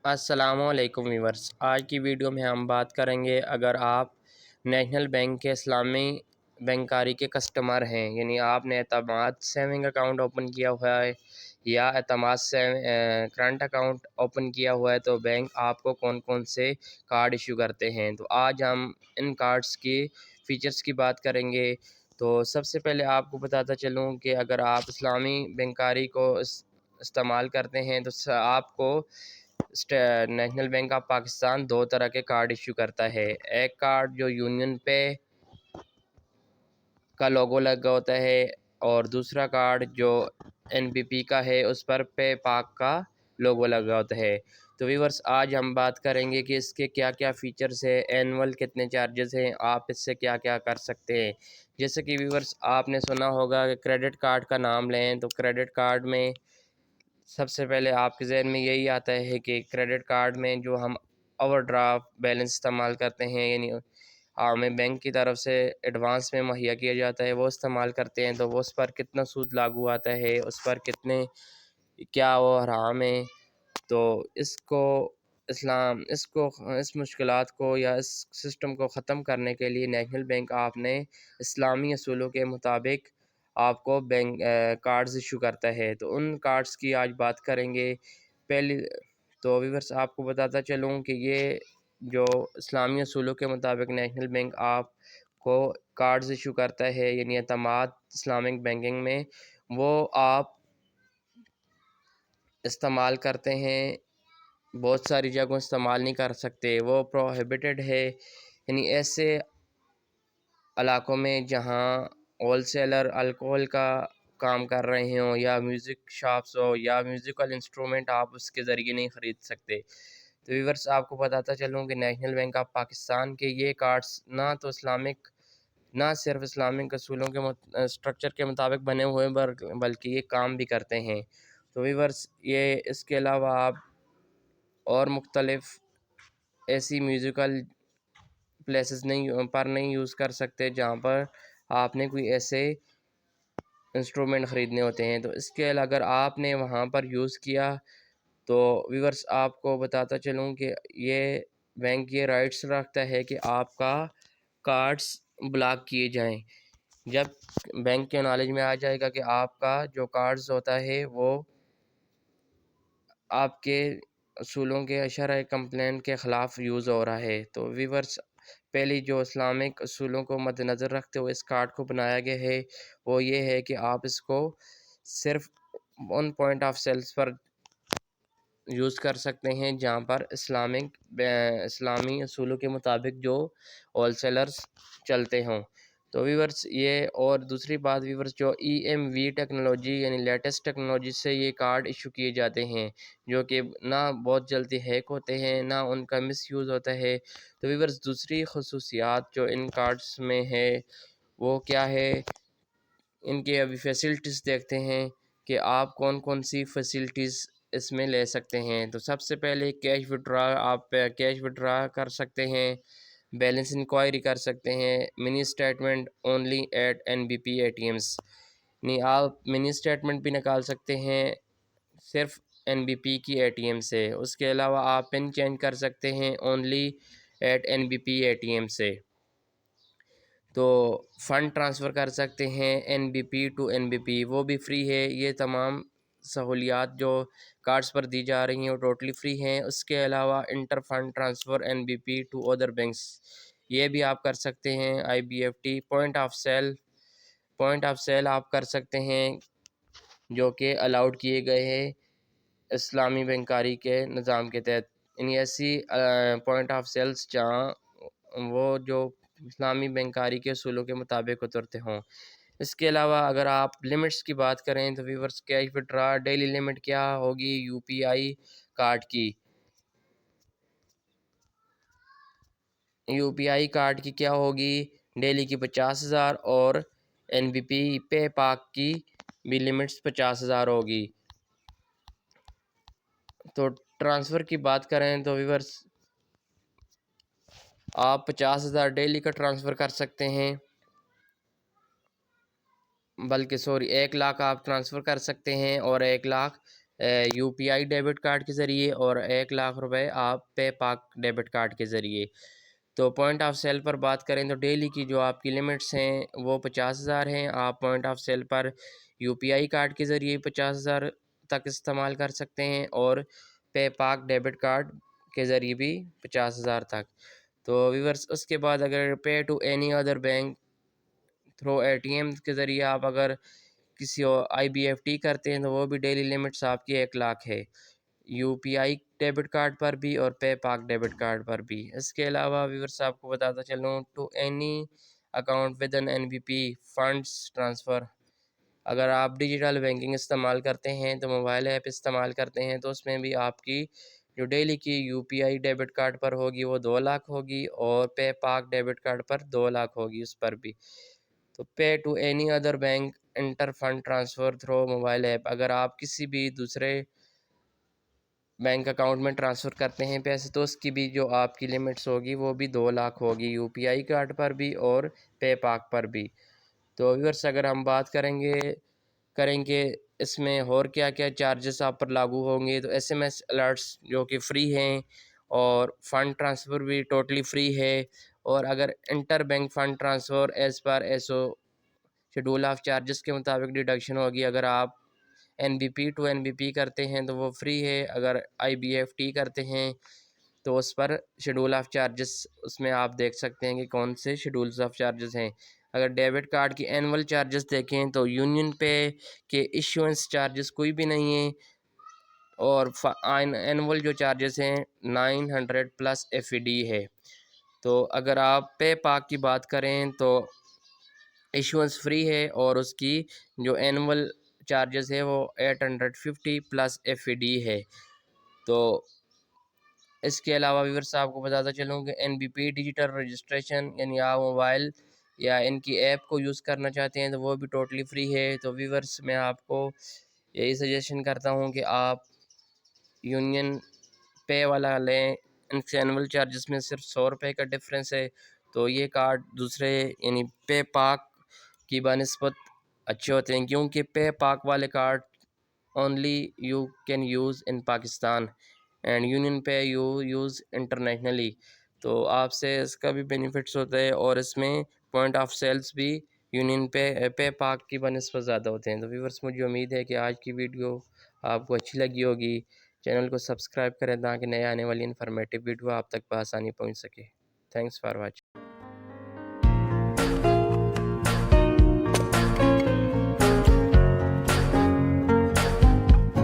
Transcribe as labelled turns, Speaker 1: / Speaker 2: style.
Speaker 1: السلام علیکم ویورس، آج کی ویڈیو میں ہم بات کریں گے اگر آپ نیشنل بینک کے اسلامی بینکاری کے کسٹمر ہیں، یعنی آپ نے اعتماد سیونگ اکاؤنٹ اوپن کیا ہوا ہے یا اعتماد سے کرنٹ اکاؤنٹ اوپن کیا ہوا ہے، تو بینک آپ کو کون کون سے کارڈ ایشو کرتے ہیں۔ تو آج ہم ان کارڈز کی فیچرز کی بات کریں گے۔ تو سب سے پہلے آپ کو بتاتا چلوں کہ اگر آپ اسلامی بینکاری کو استعمال کرتے ہیں تو آپ کو نیشنل بینک آف پاکستان دو طرح کے کارڈ ایشو کرتا ہے۔ ایک کارڈ جو یونین پے کا لوگو لگا ہوتا ہے اور دوسرا کارڈ جو این بی پی کا ہے اس پر پے پاک کا لوگو لگا ہوتا ہے۔ تو ویورس آج ہم بات کریں گے کہ اس کے کیا کیا فیچرز ہیں، اینول کتنے چارجز ہیں، آپ اس سے کیا کیا کر سکتے ہیں۔ جیسے کہ ویورس آپ نے سنا ہوگا کہ کریڈٹ کارڈ کا نام لیں تو کریڈٹ کارڈ میں سب سے پہلے آپ کے ذہن میں یہی آتا ہے کہ کریڈٹ کارڈ میں جو ہم اوور ڈرافٹ بیلنس استعمال کرتے ہیں، یعنی ہمیں بینک کی طرف سے ایڈوانس میں مہیا کیا جاتا ہے، وہ استعمال کرتے ہیں تو وہ اس پر کتنا سود لاگو آتا ہے، اس پر کتنے کیا وہ حرام ہے۔ تو اس مشکلات کو یا اس سسٹم کو ختم کرنے کے لیے نیشنل بینک آپ نے اسلامی اصولوں کے مطابق آپ کو بینک کارڈز ایشو کرتا ہے۔ تو ان کارڈز کی آج بات کریں گے۔ پہلی تو ویورس آپ کو بتاتا چلوں کہ یہ جو اسلامی اصولوں کے مطابق نیشنل بینک آپ کو کارڈز ایشو کرتا ہے، یعنی اعتماد اسلامک بینکنگ میں وہ آپ استعمال کرتے ہیں، بہت ساری جگہوں استعمال نہیں کر سکتے، وہ پروہیبٹڈ ہے، یعنی ایسے علاقوں میں جہاں ہول سیلر الکوہل کا کام کر رہے ہوں یا میوزک شاپس ہو یا میوزیکل انسٹرومنٹ آپ اس کے ذریعے نہیں خرید سکتے۔ تو ویورس آپ کو بتاتا چلوں کہ نیشنل بینک آف پاکستان کے یہ کارڈز نہ صرف اسلامک اصولوں کے اسٹرکچر کے مطابق بنے ہوئے بلکہ یہ کام بھی کرتے ہیں۔ تو ویورس یہ اس کے علاوہ آپ اور مختلف ایسی میوزیکل پلیسز نہیں یوز کر سکتے جہاں پر آپ نے کوئی ایسے انسٹرومنٹ خریدنے ہوتے ہیں۔ تو اس کے اگر آپ نے وہاں پر یوز کیا تو ویورس آپ کو بتاتا چلوں کہ یہ بینک یہ رائٹس رکھتا ہے کہ آپ کا کارڈز بلاک کیے جائیں۔ جب بینک کے نالج میں آ جائے گا کہ آپ کا جو کارڈز ہوتا ہے وہ آپ کے اصولوں کے شرعی کمپلین کے خلاف یوز ہو رہا ہے، تو ویورس پہلی جو اسلامک اصولوں کو مد نظر رکھتے ہوئے اس کارڈ کو بنایا گیا ہے وہ یہ ہے کہ آپ اس کو صرف ان پوائنٹ آف سیلز پر یوز کر سکتے ہیں جہاں پر اسلامی اصولوں کے مطابق جو ہول سیلرز چلتے ہوں۔ تو ویورس یہ اور دوسری بات ویورس جو ای ایم وی ٹیکنالوجی یعنی لیٹسٹ ٹیکنالوجی سے یہ کارڈ ایشو کیے جاتے ہیں، جو کہ نہ بہت جلدی ہیک ہوتے ہیں نہ ان کا مس یوز ہوتا ہے۔ تو ویورس دوسری خصوصیات جو ان کارڈز میں ہے وہ کیا ہے، ان کے ابھی فیسلٹیز دیکھتے ہیں کہ آپ کون کون سی فیسلٹیز اس میں لے سکتے ہیں۔ تو سب سے پہلے کیش وڈرا، آپ کیش وڈرا کر سکتے ہیں، بیلنس انکوائری کر سکتے ہیں، mini statement only at N B P A T Ms, یعنی آپ منی اسٹیٹمنٹ بھی نکال سکتے ہیں صرف این بی پی کی اے ٹی ایم سے۔ اس کے علاوہ آپ پن چینج کر سکتے ہیں only at N B P A T M سے۔ تو فنڈ ٹرانسفر کر سکتے ہیں N B P to N B P, وہ بھی فری ہے۔ یہ تمام سہولیات جو کارڈز پر دی جا رہی ہیں وہ ٹوٹلی فری ہیں۔ اس کے علاوہ inter fund transfer N B P to other banks یہ بھی آپ کر سکتے ہیں۔ I B F T point of sale آپ کر سکتے ہیں جو کہ الاؤڈ کیے گئے ہیں اسلامی بینکاری کے نظام کے تحت، یعنی ایسی پوائنٹ آف سیلز جہاں وہ جو اسلامی بینکاری کے اصولوں کے مطابق اترتے ہوں۔ اس کے علاوہ اگر آپ لمٹس کی بات کریں تو viewers cash Vadra daily limit کیا ہوگی یو پی آئی کارڈ کی، کیا ہوگی ڈیلی کی 50,000 اور این بی پی پے پاک کی بھی لمٹس 50,000 ہوگی۔ تو ٹرانسفر کی بات کریں تو ویورس آپ 50,000 ڈیلی کا ٹرانسفر کر سکتے ہیں، بلکہ 1 لاکھ آپ ٹرانسفر کر سکتے ہیں اور 1 lakh you P I debit card کے ذریعے اور 1 لاکھ روپے آپ پے پاک ڈیبٹ کارڈ کے ذریعے۔ تو پوائنٹ آف سیل پر بات کریں تو ڈیلی کی جو آپ کی لمٹس ہیں وہ 50,000 ہیں۔ آپ پوائنٹ آف سیل پر یو پی آئی کارڈ کے ذریعے 50,000 تک استعمال کر سکتے ہیں اور پے پاک ڈیبٹ کارڈ کے ذریعے بھی 50,000 تک۔ تو ویورس اس کے بعد اگر pay to any other bank through A T M کے ذریعے آپ اگر کسی آئی بی ایف ٹی کرتے ہیں تو وہ بھی ڈیلی لمٹس آپ کی 1 لاکھ ہے، you P I debit card پر بھی اور پے پاک ڈیبٹ کارڈ پر بھی۔ اس کے علاوہ ویورس آپ کو بتاتا چلوں to any account with N N B P funds transfer, اگر آپ ڈیجیٹل بینکنگ استعمال کرتے ہیں تو موبائل ایپ استعمال کرتے ہیں تو اس میں بھی آپ کی جو ڈیلی کی you P I debit card پر ہوگی وہ 2 لاکھ ہوگی اور پے پاک ڈیبٹ کارڈ پر 2 لاکھ ہوگی اس پر بھی۔ تو pay to any other bank inter fund transfer through mobile app, اگر آپ کسی بھی دوسرے بینک اکاؤنٹ میں ٹرانسفر کرتے ہیں پیسے تو اس کی بھی جو آپ کی لمٹس ہوگی وہ بھی 2 لاکھ ہوگی، یو پی آئی کارڈ پر بھی اور پے پاک پر بھی۔ تو ویورس اگر ہم بات کریں گے اس میں اور کیا کیا چارجز آپ پر لاگو ہوں گے، تو ایس ایم ایس الرٹس جو کہ فری ہیں اور فنڈ ٹرانسفر بھی ٹوٹلی فری ہے، اور اگر inter bank fund transfer as per S O schedule of charges کے مطابق ڈیڈکشن ہوگی، اگر آپ N B P to N B P کرتے ہیں تو وہ فری ہے، اگر آئی بی ایف ٹی کرتے ہیں تو اس پر شیڈول آف چارجز اس میں آپ دیکھ سکتے ہیں کہ کون سے شیڈولز آف چارجز ہیں۔ اگر ڈیبٹ کارڈ کی اینول چارجز دیکھیں تو یونین پے کے ایشوئنس چارجز کوئی بھی نہیں ہیں، اور اینول جو چارجز ہیں 900 پلس ایف ای ڈی ہے۔ تو اگر آپ پے پاک کی بات کریں تو ایشوئنس فری ہے اور اس کی جو اینول چارجز ہے وہ 850 پلس ایف ای ڈی ہے۔ تو اس کے علاوہ ویورس آپ کو بتاتا چلوں کہ N B P digital registration, یعنی آپ موبائل یا ان کی ایپ کو یوز کرنا چاہتے ہیں تو وہ بھی ٹوٹلی فری ہے۔ تو ویورس میں آپ کو یہی سجیشن کرتا ہوں کہ آپ یونین پے والا لیں، ان سے اینول چارجز میں صرف 100 روپے کا ڈفرینس ہے، تو یہ کارڈ دوسرے یعنی پے پاک کی بنسبت اچھے ہوتے ہیں، کیونکہ پے پاک والے card only you can use in Pakistan and union pay you use internationally, تو آپ سے اس کا بھی بینیفٹس ہوتا ہے اور اس میں پوائنٹ آف سیلز بھی یونین پے پاک کی بنسبت زیادہ ہوتے ہیں۔ تو ویورس مجھے امید ہے کہ آج کی ویڈیو آپ کو اچھی لگی ہوگی، چینل کو سبسکرائب کریں تاکہ نئے آنے والی انفارمیٹیو ویڈیو آپ تک بآسانی پہنچ سکے۔ Thanks for watching.